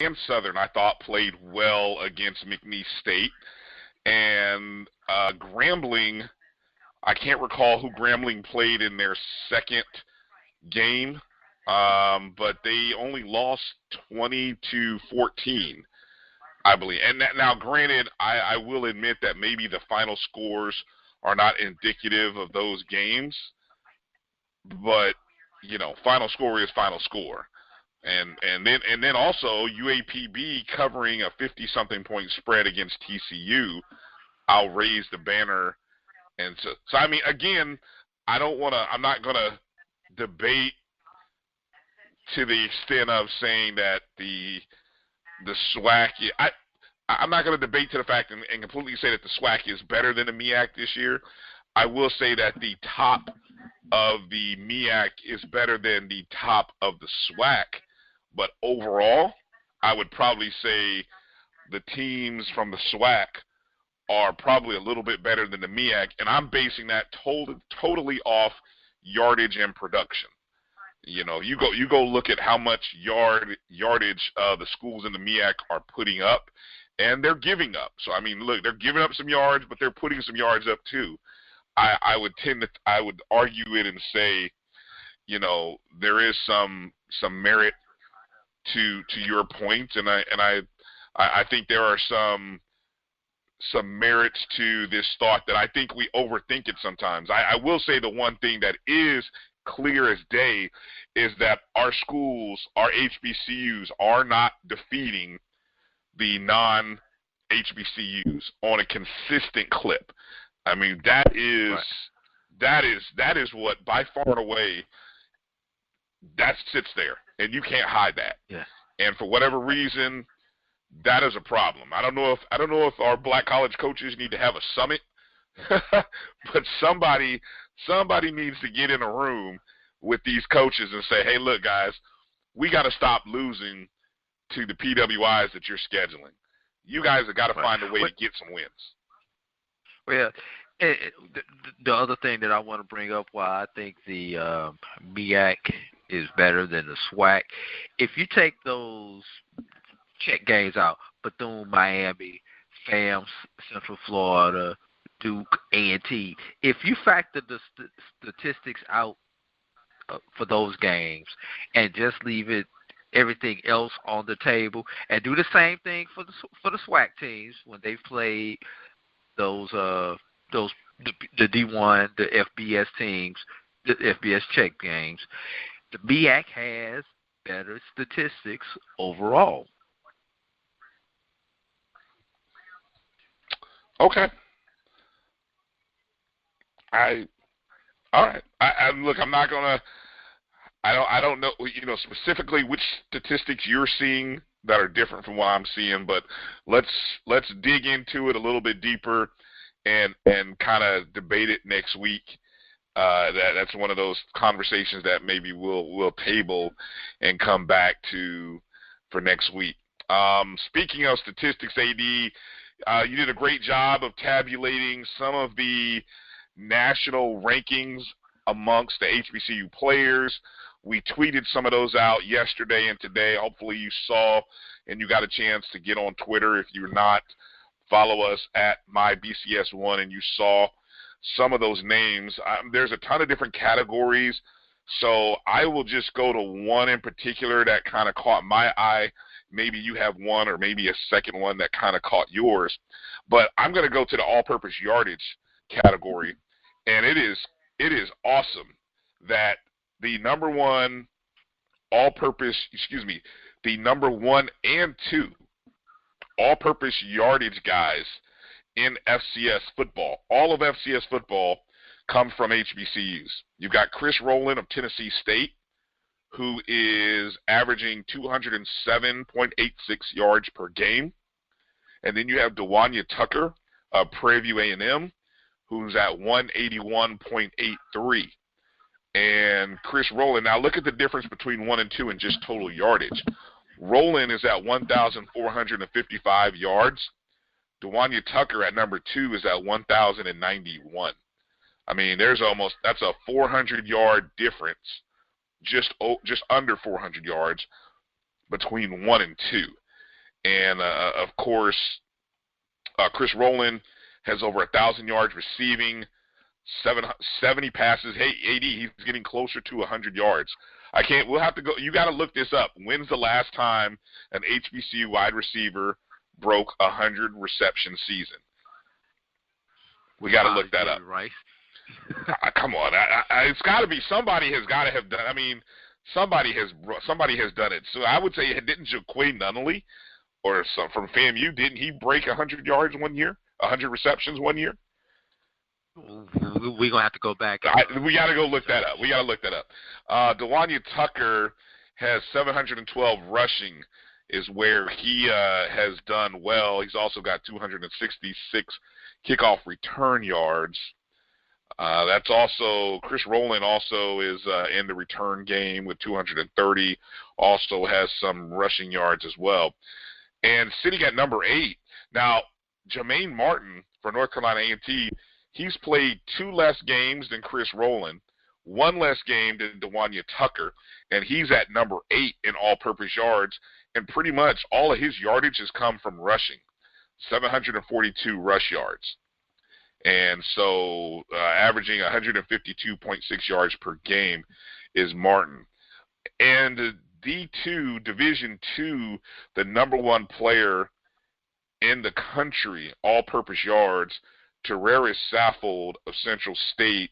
and Southern, I thought, played well against McNeese State. And Grambling, I can't recall who Grambling played in their second game, but they only lost 20-14, I believe. And now, granted, I will admit that maybe the final scores are not indicative of those games, but final score is final score. And then also UAPB covering a 50-something point spread against TCU. I'll raise the banner, and so I mean, again, I'm not gonna debate to the extent of saying that the SWAC. I'm not going to debate to the fact and completely say that the SWAC is better than the MEAC this year. I will say that the top of the MEAC is better than the top of the SWAC. But overall, I would probably say the teams from the SWAC are probably a little bit better than the MEAC, and I'm basing that totally off yardage and production. You go look at how much yardage the schools in the MEAC are putting up, and they're giving up. So I mean, look, they're giving up some yards, but they're putting some yards up too. I would argue it and say, there is some merit to your point, and I think there are some merits to this thought that I think we overthink it sometimes. I will say the one thing that is clear as day is that our schools, our HBCUs, are not defeating the non-HBCUs on a consistent clip. I mean, that is what, by far and away, that sits there, and you can't hide that. Yeah. And for whatever reason, that is a problem. I don't know if our black college coaches need to have a summit, but somebody needs to get in a room with these coaches and say, hey, look, guys, we got to stop losing to the PWIs that you're scheduling. You guys have got to find a way to get some wins. Well, the other thing that I want to bring up why I think the MEAC is better than the SWAC, if you take those check games out, Bethune, Miami, FAM, Central Florida, Duke, A&T, if you factor the statistics out for those games and just leave everything else on the table and do the same thing for the SWAC teams when they've played those the D1, the FBS teams, the FBS check games, the MEAC has better statistics overall. Okay. All right. Look, I'm not gonna. I don't know. Specifically which statistics you're seeing that are different from what I'm seeing, but let's dig into it a little bit deeper and kind of debate it next week. That's one of those conversations that maybe we'll table and come back to for next week. Speaking of statistics, AD, you did a great job of tabulating some of the national rankings amongst the HBCU players. We tweeted some of those out yesterday and today. Hopefully you saw and you got a chance to get on Twitter. If you're not, follow us at MyBCS1 and you saw some of those names. There's a ton of different categories, so I will just go to one in particular that kind of caught my eye. Maybe you have one or maybe a second one that kind of caught yours. But I'm going to go to the all-purpose yardage category, and it is awesome that the number one and two all-purpose yardage guys in FCS football, all of FCS football, come from HBCUs. You've got Chris Rowland of Tennessee State, who is averaging 207.86 yards per game. And then you have DeWanya Tucker of Prairie View A&M, who's at 181.83. And Chris Rowland, now look at the difference between 1 and 2 in just total yardage. Rowland is at 1,455 yards. DeWanya Tucker at number 2 is at 1,091. I mean, that's a 400-yard difference, just under 400 yards between 1 and 2. And, of course, Chris Rowland has over 1,000 yards receiving, 70 passes. Hey, AD, he's getting closer to 100 yards. We'll have to go. You got to look this up. When's the last time an HBCU wide receiver broke 100 reception season? We got to look that up. Right. Come on. It's got to be, somebody has got to have done. I mean, somebody has done it. So I would say, didn't Jaquay Nunnally or some from FAMU, didn't he break 100 yards one year? 100 receptions one year? We're going to have to go back. We got to go look that up. DeWanya Tucker has 712 rushing is where he has done well. He's also got 266 kickoff return yards. That's also, Chris Rowland also is in the return game with 230, also has some rushing yards as well. And sitting at number 8, now, Jermaine Martin for North Carolina A&T, he's played 2 less games than Chris Rowland, 1 less game than DeWanya Tucker, and he's at number 8 in all-purpose yards, and pretty much all of his yardage has come from rushing, 742 rush yards. And so averaging 152.6 yards per game is Martin. And D2, Division II, the number 1 player in the country, all-purpose yards, Terraris Saffold of Central State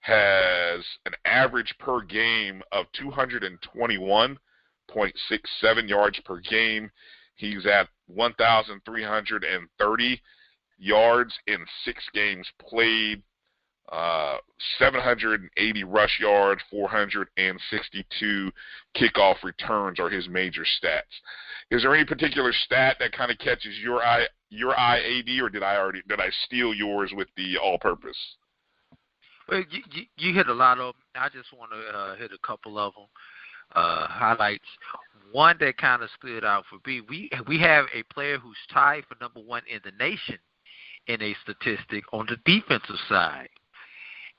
has an average per game of 221.67 yards per game. He's at 1,330 yards in 6 games played, 780 rush yards, 462 kickoff returns are his major stats. Is there any particular stat that kind of catches your eye, AD, or did I steal yours with the all-purpose? Well, you hit a lot of them. I just want to hit a couple of them, highlights. One that kind of stood out for me, we have a player who's tied for number 1 in the nation in a statistic on the defensive side.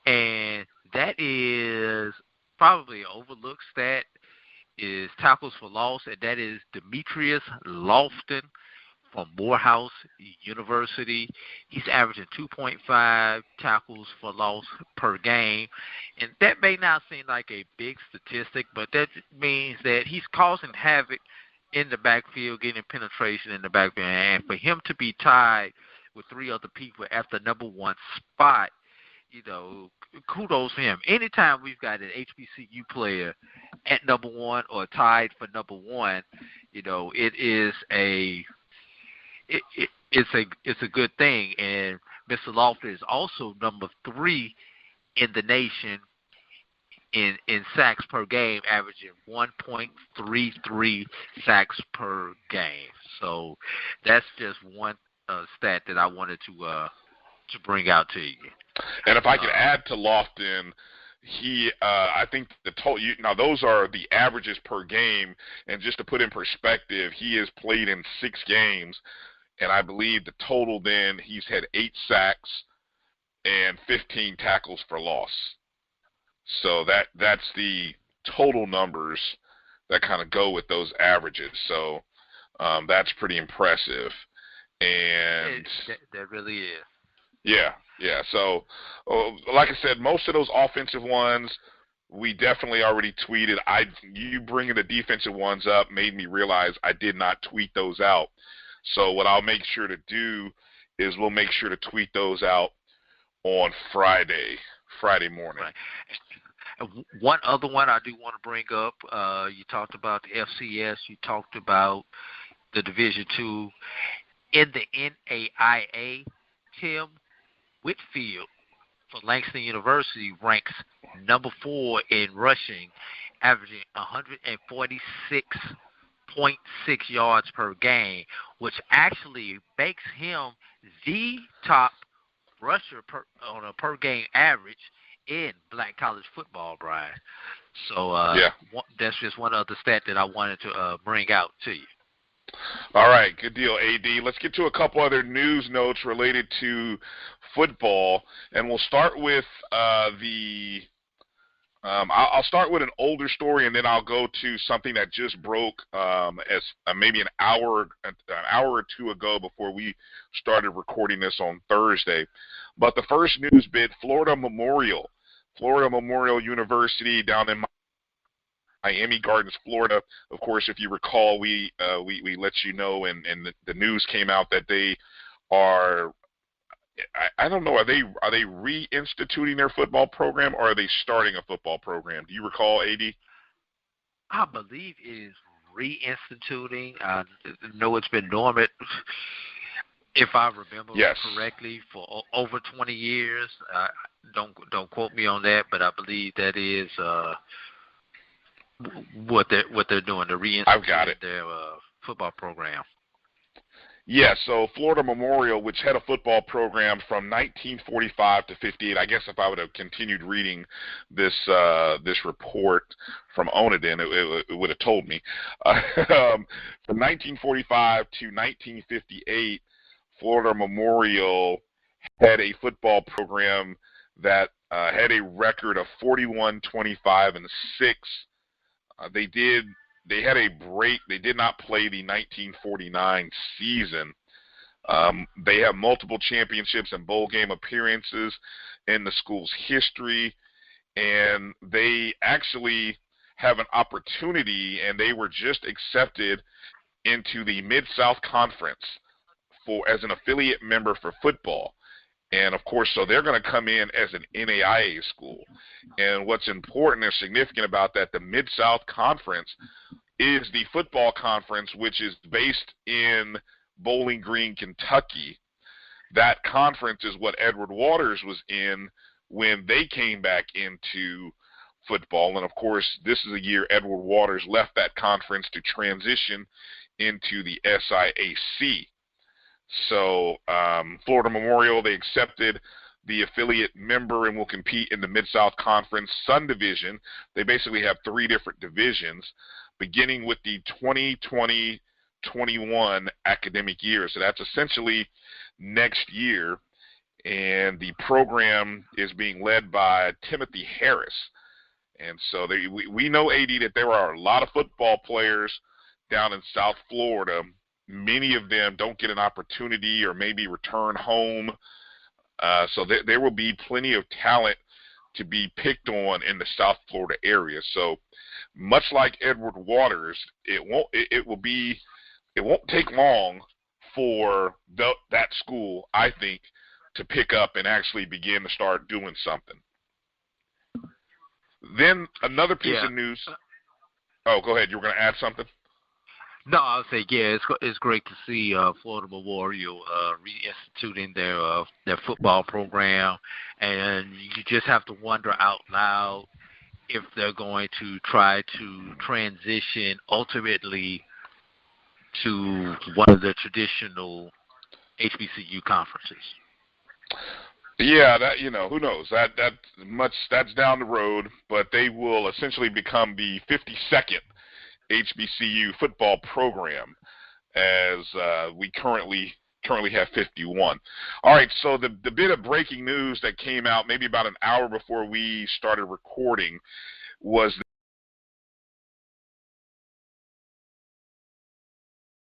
And that is probably an overlooked stat, is tackles for loss, and that is Demetrius Lofton from Morehouse University. He's averaging 2.5 tackles for loss per game. And that may not seem like a big statistic, but that means that he's causing havoc in the backfield, getting penetration in the backfield. And for him to be tied with 3 other people at the number 1 spot, kudos to him. Anytime we've got an HBCU player at number 1 or tied for number 1, it's a good thing. And Mr. Lofton is also number 3 in the nation in sacks per game, averaging 1.33 sacks per game. So that's just one stat that I wanted to bring out to you. And if I could add to Lofton, I think the total. Now those are the averages per game, and just to put in perspective, he has played in 6 games, and I believe the total then he's had 8 sacks and 15 tackles for loss. So that's the total numbers that kind of go with those averages. So that's pretty impressive. And that really is. Yeah. So, like I said, most of those offensive ones we definitely already tweeted. You bringing the defensive ones up made me realize I did not tweet those out. So what I'll make sure to do is we'll make sure to tweet those out on Friday morning. Right. One other one I do want to bring up, you talked about the FCS, you talked about the Division II. In the NAIA, Tim Whitfield for Langston University ranks number 4 in rushing, averaging 146.6 yards per game, which actually makes him the top rusher on a per-game average in black college football, Brian. So that's just one other stat that I wanted to bring out to you. All right, good deal, AD. Let's get to a couple other news notes related to football, and we'll start with the I'll start with an older story, and then I'll go to something that just broke as maybe an hour or two ago before we started recording this on Thursday. But the first news bit: Florida Memorial University down in Miami Gardens, Florida. Of course, if you recall, we let you know, and the news came out that they are. I don't know. Are they reinstituting their football program, or are they starting a football program? Do you recall, AD? I believe it is reinstituting. I know it's been dormant, if I remember correctly, for over 20 years. Don't quote me on that, but I believe that is what they're doing. They're reinstituting their football program. Yeah, so Florida Memorial, which had a football program from 1945 to 58. I guess if I would have continued reading this report from Onedin, it would have told me. From 1945 to 1958, Florida Memorial had a football program that had a record of 41-25-6. They had a break. They did not play the 1949 season. They have multiple championships and bowl game appearances in the school's history, and they actually have an opportunity, and they were just accepted into the Mid-South Conference as an affiliate member for football. And, of course, so they're going to come in as an NAIA school. And what's important and significant about that, the Mid-South Conference is the football conference, which is based in Bowling Green, Kentucky. That conference is what Edward Waters was in when they came back into football. And, of course, this is a year Edward Waters left that conference to transition into the SIAC. So Florida Memorial, they accepted the affiliate member and will compete in the Mid-South Conference Sun Division. They basically have three different divisions, beginning with the 2020-21 academic year. So that's essentially next year. And the program is being led by Timothy Harris. And so we know, AD, that there are a lot of football players down in South Florida. Many of them don't get an opportunity or maybe return home. So there will be plenty of talent to be picked on in the South Florida area. So much like Edward Waters, it won't take long for that school, I think, to pick up and actually begin to start doing something. Then another piece of news. Oh, go ahead. You were going to add something? No, I would say, yeah, it's great to see Florida Memorial reinstituting their football program, and you just have to wonder out loud if they're going to try to transition ultimately to one of the traditional HBCU conferences. Yeah, who knows? That's down the road, but they will essentially become the 52nd HBCU football program, as we currently have 51. All right, so the bit of breaking news that came out maybe about an hour before we started recording was